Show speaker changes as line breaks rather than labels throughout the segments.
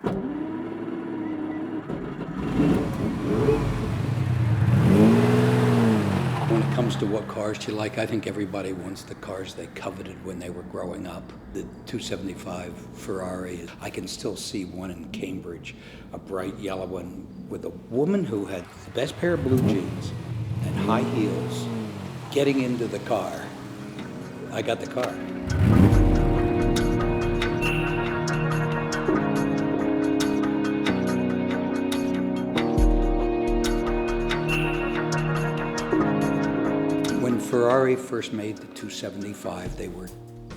When it comes to what cars you like, I think everybody wants the cars they coveted when they were growing up. The 275 Ferrari, I can still see one in Cambridge, a bright yellow one with a woman who had the best pair of blue jeans and high heels getting into the car. I got the car. When Ferrari first made the 275, they were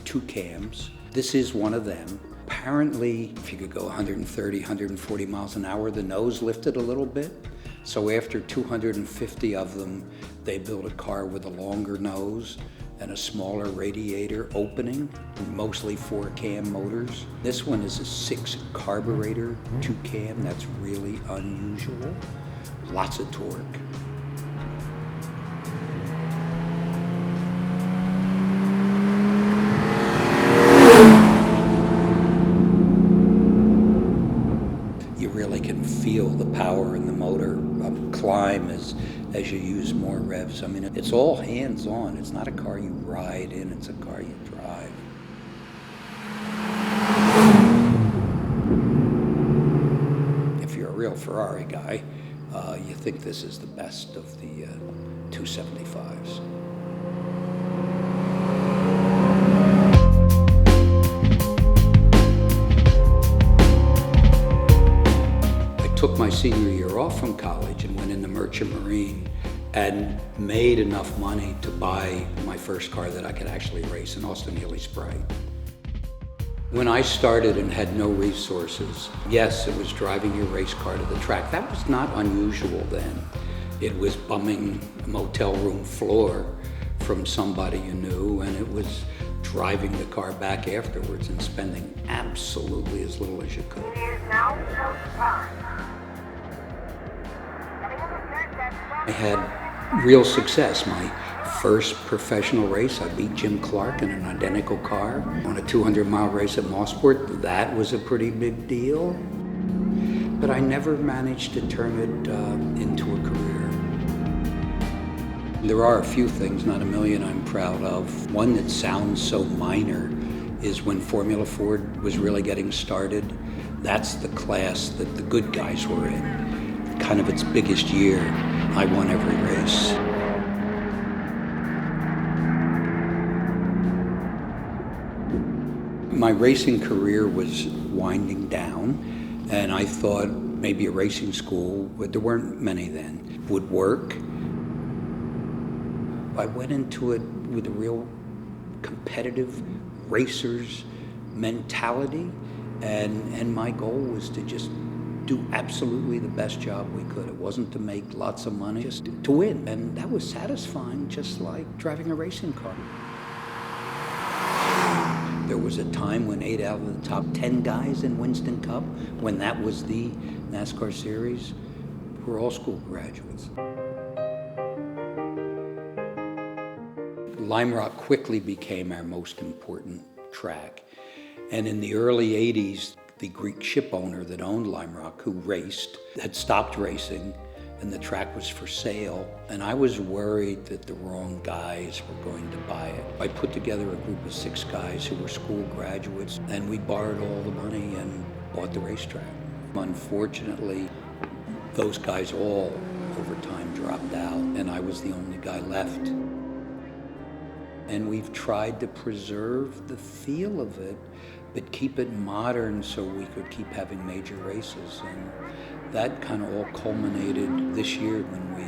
2 cams. This is one of them. Apparently, if you could go 130, 140 miles an hour, the nose lifted a little bit. So after 250 of them, they built a car with a longer nose and a smaller radiator opening, mostly 4-cam motors. This one is a 6 carburetor, 2-cam. That's really unusual. Lots of torque. You really can feel the power in the motor climb as you use more revs. I mean, it's all hands-on. It's not a car you ride in, it's a car you drive. If you're a real Ferrari guy, you think this is the best of the 275s. Took my senior year off from college and went into Merchant Marine and made enough money to buy my first car that I could actually race, an Austin Healey Sprite. When I started and had no resources, yes, it was driving your race car to the track. That was not unusual then. It was bumming a motel room floor from somebody you knew, and it was driving the car back afterwards and spending absolutely as little as you could.
It is now time.
I had real success. My first professional race, I beat Jim Clark in an identical car on a 200-mile race at Mosport. That was a pretty big deal, but I never managed to turn it into a career. There are a few things, not a million, I'm proud of. One that sounds so minor is when Formula Ford was really getting started. That's the class that the good guys were in, kind of its biggest year. I won every race. My racing career was winding down, and I thought maybe a racing school, but there weren't many then, would work. I went into it with a real competitive racer's mentality, and my goal was to just do absolutely the best job we could. It wasn't to make lots of money, just to win. And that was satisfying, just like driving a racing car. There was a time when 8 out of the top 10 guys in Winston Cup, when that was the NASCAR series, were all school graduates. Lime Rock quickly became our most important track. And in the early 80s, the Greek ship owner that owned Lime Rock, who raced, had stopped racing, and the track was for sale. And I was worried that the wrong guys were going to buy it. I put together a group of 6 guys who were school graduates, and we borrowed all the money and bought the racetrack. Unfortunately, those guys all, over time, dropped out, and I was the only guy left. And we've tried to preserve the feel of it, but keep it modern so we could keep having major races. And that kind of all culminated this year when we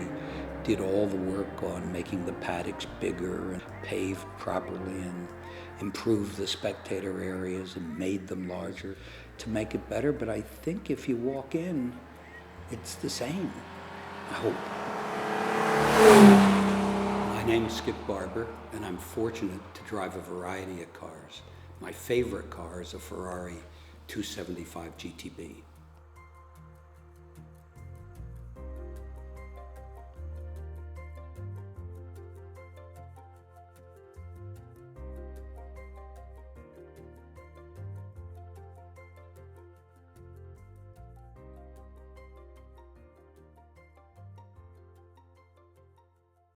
did all the work on making the paddocks bigger and paved properly and improved the spectator areas and made them larger to make it better. But I think if you walk in, it's the same, I hope. My name is Skip Barber, and I'm fortunate to drive a variety of cars. My favorite car is a Ferrari 275 GTB.